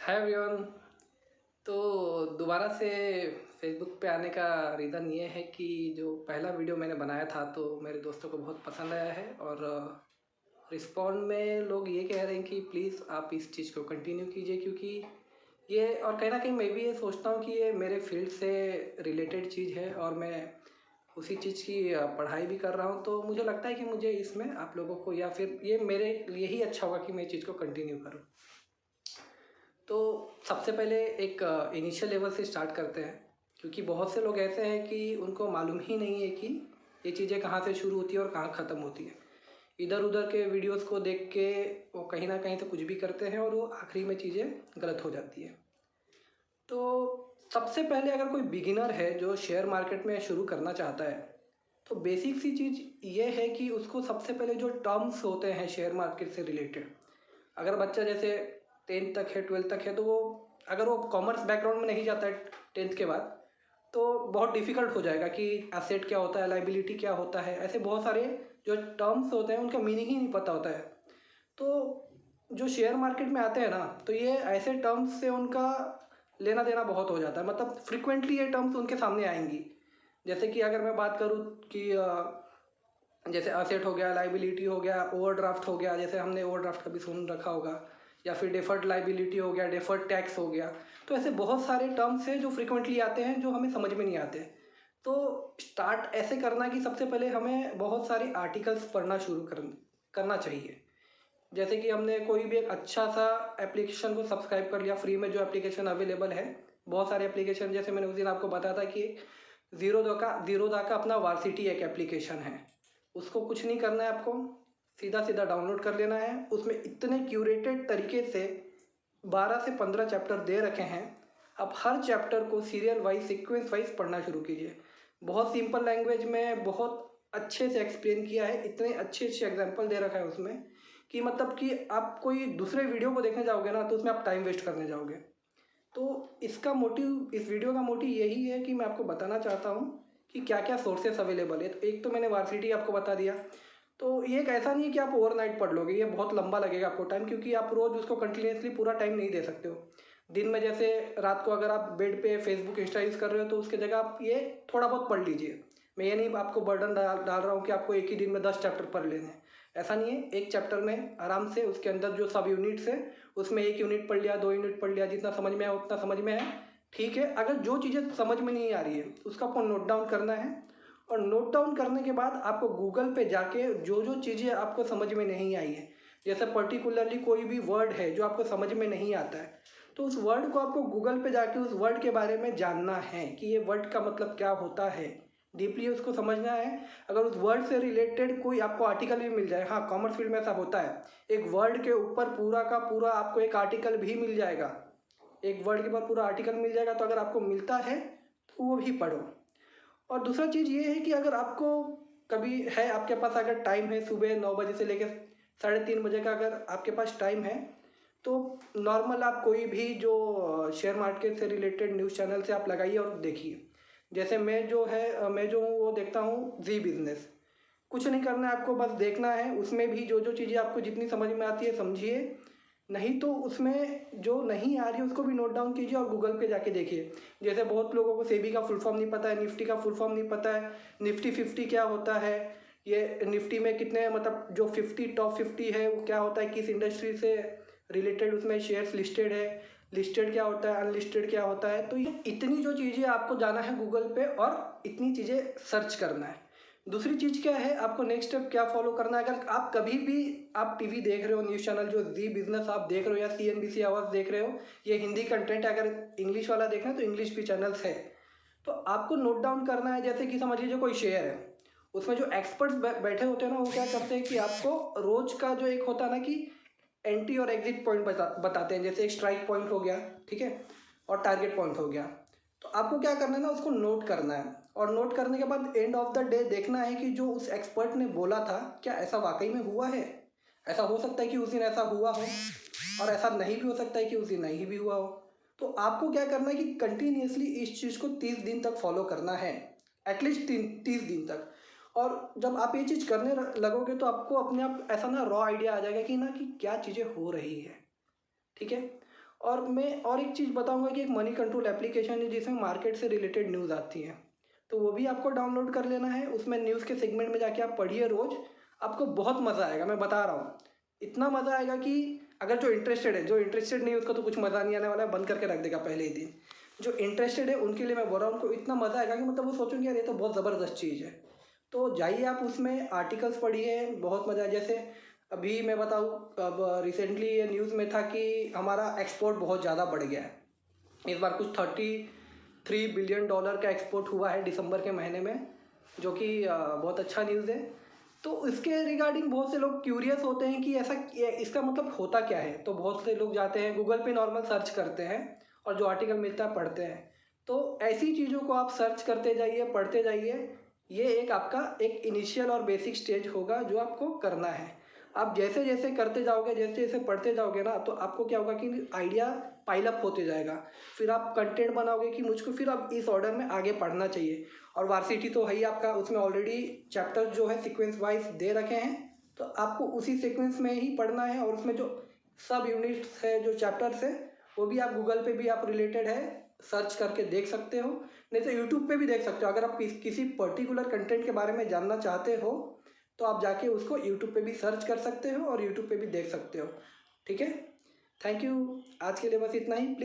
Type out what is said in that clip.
Hi everyone. तो दोबारा से फेसबुक पे आने का रीज़न ये है कि जो पहला वीडियो मैंने बनाया था तो मेरे दोस्तों को बहुत पसंद आया है और रिस्पॉन्ड में लोग ये कह रहे हैं कि प्लीज़ आप इस चीज़ को कंटिन्यू कीजिए, क्योंकि ये और कहीं ना कहीं मैं भी ये सोचता हूँ कि ये मेरे फील्ड से रिलेटेड चीज़ है और मैं उसी चीज़ की पढ़ाई भी कर रहा हूँ। तो मुझे लगता है कि मुझे इसमें आप लोगों को या फिर ये मेरे लिए ही अच्छा होगा कि मैं इस चीज़ को कंटिन्यू करूँ। तो सबसे पहले एक इनिशियल लेवल से स्टार्ट करते हैं, क्योंकि बहुत से लोग ऐसे हैं कि उनको मालूम ही नहीं है कि ये चीज़ें कहाँ से शुरू होती है और कहाँ ख़त्म होती है। इधर उधर के वीडियोस को देख के वो कहीं ना कहीं से कुछ भी करते हैं और वो आखिरी में चीज़ें गलत हो जाती है। तो सबसे पहले अगर कोई बिगिनर है जो शेयर मार्केट में शुरू करना चाहता है, तो बेसिक सी चीज़ ये है कि उसको सबसे पहले जो टर्म्स होते हैं शेयर मार्केट से रिलेटेड, अगर बच्चा जैसे 10th तक है 12th तक है तो वो अगर वो कॉमर्स बैकग्राउंड में नहीं जाता है 10th के बाद, तो बहुत डिफ़िकल्ट हो जाएगा कि एसेट क्या होता है, लाइबिलिटी क्या होता है, ऐसे बहुत सारे जो टर्म्स होते हैं उनका मीनिंग ही नहीं पता होता है। तो जो शेयर मार्केट में आते हैं ना, तो ये ऐसे टर्म्स से उनका लेना देना बहुत हो जाता है, मतलब फ्रिक्वेंटली ये टर्म्स उनके सामने आएंगी। जैसे कि अगर मैं बात करूँ कि जैसे असेट हो गया, लाइबिलिटी हो गया, ओवरड्राफ्ट हो गया, जैसे हमने ओवरड्राफ्ट कभी सुन रखा होगा, या फिर डेफर्ड लाइबिलिटी हो गया, डेफर्ड टैक्स हो गया। तो ऐसे बहुत सारे टर्म्स हैं जो फ्रिक्वेंटली आते हैं जो हमें समझ में नहीं आते। तो स्टार्ट ऐसे करना कि सबसे पहले हमें बहुत सारे आर्टिकल्स पढ़ना शुरू करना चाहिए। जैसे कि हमने कोई भी एक अच्छा सा एप्लीकेशन को सब्सक्राइब कर लिया, फ्री में जो एप्लीकेशन अवेलेबल है, बहुत सारे एप्लीकेशन, जैसे मैंने उस दिन आपको बताया था कि ज़ीरोदा का अपना वार्सिटी एक एप्लीकेशन है। उसको कुछ नहीं करना है, आपको सीधा सीधा डाउनलोड कर लेना है। उसमें इतने क्यूरेटेड तरीके से 12 से 15 चैप्टर दे रखे हैं। आप हर चैप्टर को सीरियल वाइज, सीक्वेंस वाइज पढ़ना शुरू कीजिए। बहुत सिंपल लैंग्वेज में बहुत अच्छे से एक्सप्लेन किया है, इतने अच्छे अच्छे एग्जाम्पल दे रखा है उसमें कि मतलब कि आप कोई दूसरे वीडियो को देखने जाओगे ना तो उसमें आप टाइम वेस्ट करने जाओगे। तो इसका मोटिव, इस वीडियो का मोटिव यही है कि मैं आपको बताना चाहता हूँ कि क्या क्या सोर्सेस अवेलेबल है। तो एक तो मैंने वार्सिटी आपको बता दिया। तो ये एक ऐसा नहीं है कि आप ओवरनाइट पढ़ लोगे, ये बहुत लंबा लगेगा आपको टाइम, क्योंकि आप रोज़ उसको कंटिन्यूसली पूरा टाइम नहीं दे सकते हो। दिन में जैसे रात को अगर आप बेड पे फेसबुक इंस्टा यूज़ कर रहे हो तो उसके जगह आप ये थोड़ा बहुत पढ़ लीजिए। मैं ये नहीं आपको बर्डन डाल रहा हूँ कि आपको एक ही दिन में 10 चैप्टर पढ़ लेने हैं, ऐसा नहीं है। एक चैप्टर में आराम से उसके अंदर जो सब यूनिट्स है उसमें 1 यूनिट पढ़ लिया, 2 यूनिट पढ़ लिया, जितना समझ में आया उतना समझ में आया, ठीक है। अगर जो चीज़ें समझ में नहीं आ रही है उसका आपको नोट डाउन करना है, और नोट डाउन करने के बाद आपको गूगल पे जाके जो जो चीज़ें आपको समझ में नहीं आई है, जैसे पर्टिकुलरली कोई भी वर्ड है जो आपको समझ में नहीं आता है, तो उस वर्ड को आपको गूगल पे जाके उस वर्ड के बारे में जानना है कि ये वर्ड का मतलब क्या होता है, डीपली उसको समझना है। अगर उस वर्ड से रिलेटेड कोई आपको आर्टिकल भी मिल जाए, हाँ कॉमर्स फील्ड में ऐसा होता है, एक वर्ड के ऊपर पूरा का पूरा आपको एक आर्टिकल भी मिल जाएगा, एक वर्ड के ऊपर पूरा आर्टिकल मिल जाएगा। तो अगर आपको मिलता है तो वो भी पढ़ो। और दूसरा चीज़ ये है कि अगर आपको कभी है, आपके पास अगर टाइम है, सुबह 9 बजे से लेकर 3:30 बजे का अगर आपके पास टाइम है, तो नॉर्मल आप कोई भी जो शेयर मार्केट से रिलेटेड न्यूज़ चैनल से आप लगाइए और देखिए। जैसे मैं जो हूँ वो देखता हूँ जी बिजनेस। कुछ नहीं करना है आपको, बस देखना है उसमें भी जो जो चीज़ें आपको जितनी समझ में आती है समझिए, नहीं तो उसमें जो नहीं आ रही है उसको भी नोट डाउन कीजिए और गूगल पे जाके देखिए। जैसे बहुत लोगों को सेबी का फुल फॉर्म नहीं पता है, निफ्टी का फुल फॉर्म नहीं पता है, निफ्टी 50 क्या होता है, ये निफ्टी में कितने, मतलब जो 50 टॉप 50 है वो क्या होता है, किस इंडस्ट्री से रिलेटेड उसमें शेयर्स लिस्टेड है, लिस्टेड क्या होता है, अनलिस्टेड क्या होता है। तो ये इतनी जो चीज़ें आपको जाना है गूगल पे और इतनी चीज़ें सर्च करना है। दूसरी चीज़ क्या है, आपको नेक्स्ट स्टेप क्या फॉलो करना है। अगर आप कभी भी आप टीवी देख रहे हो, न्यूज़ चैनल जो जी बिजनेस आप देख रहे हो या CNBC आवाज़ देख रहे हो, ये हिंदी कंटेंट है। अगर इंग्लिश वाला देखना है तो इंग्लिश भी चैनल्स है। तो आपको नोट डाउन करना है। जैसे कि समझ लीजिए कोई शेयर है, उसमें जो एक्सपर्ट्स बैठे होते हैं ना, वो क्या करते हैं कि आपको रोज का जो एक होता है ना कि एंट्री और एग्जिट पॉइंट बताते हैं। जैसे एक स्ट्राइक पॉइंट हो गया, ठीक है, और टारगेट पॉइंट हो गया। तो आपको क्या करना है ना, उसको नोट करना है, और नोट करने के बाद एंड ऑफ द डे देखना है कि जो उस एक्सपर्ट ने बोला था क्या ऐसा वाकई में हुआ है। ऐसा हो सकता है कि उस दिन ऐसा हुआ हो, और ऐसा नहीं भी हो सकता है कि उस दिन नहीं भी हुआ हो। तो आपको क्या करना है कि कंटिन्यूसली इस चीज़ को 30 दिन तक फॉलो करना है, एटलीस्ट 30 दिन तक। और जब आप ये चीज़ करने लगोगे तो आपको अपने आप ऐसा ना रॉ आइडिया आ जाएगा कि ना कि क्या चीज़ें हो रही है, ठीक है। और मैं और एक चीज़ बताऊंगा कि एक मनी कंट्रोल एप्लीकेशन है जिसमें मार्केट से रिलेटेड न्यूज़ आती है, तो वो भी आपको डाउनलोड कर लेना है। उसमें न्यूज़ के सेगमेंट में जाके आप पढ़िए रोज़, आपको बहुत मज़ा आएगा, मैं बता रहा हूँ। इतना मज़ा आएगा कि अगर जो इंटरेस्टेड है, जो इंटरेस्टेड नहीं है उसका तो कुछ मज़ा नहीं आने वाला है, बंद करके रख देगा पहले ही दिन। जो इंटरेस्टेड है उनके लिए मैं बोल रहा हूँ, उनको इतना मज़ा आएगा कि मतलब वो सोचेंगे यार ये तो बहुत ज़बरदस्त चीज़ है। तो जाइए आप उसमें आर्टिकल्स पढ़िए, बहुत मज़ा है। जैसे अभी मैं बताऊँ, अब रिसेंटली ये न्यूज़ में था कि हमारा एक्सपोर्ट बहुत ज़्यादा बढ़ गया है। इस बार कुछ $33 बिलियन का एक्सपोर्ट हुआ है दिसंबर के महीने में, जो कि बहुत अच्छा न्यूज़ है। तो इसके रिगार्डिंग बहुत से लोग क्यूरियस होते हैं कि ऐसा इसका मतलब होता क्या है। तो बहुत से लोग जाते हैं गूगल पे, नॉर्मल सर्च करते हैं और जो आर्टिकल मिलता है पढ़ते हैं। तो ऐसी चीज़ों को आप सर्च करते जाइए, पढ़ते जाइए। ये एक आपका एक इनिशियल और बेसिक स्टेज होगा जो आपको करना है। आप जैसे जैसे करते जाओगे, जैसे जैसे पढ़ते जाओगे ना, तो आपको क्या होगा कि आइडिया पाइलअप होते जाएगा। फिर आप कंटेंट बनाओगे कि मुझको फिर अब इस ऑर्डर में आगे पढ़ना चाहिए। और वार्सिटी तो है ही आपका, उसमें ऑलरेडी चैप्टर जो है सीक्वेंस वाइज दे रखे हैं, तो आपको उसी सीक्वेंस में ही पढ़ना है। और उसमें जो सब यूनिट्स है, जो चैप्टर्स है, वो भी आप गूगल पे भी आप रिलेटेड है सर्च करके देख सकते हो, नहीं तो यूट्यूब पे भी देख सकते हो। अगर आप किसी पर्टिकुलर कंटेंट के बारे में जानना चाहते हो तो आप जाके उसको यूट्यूब पे भी सर्च कर सकते हो और यूट्यूब पे भी देख सकते हो। ठीक है, थैंक यू। आज के लिए बस इतना ही।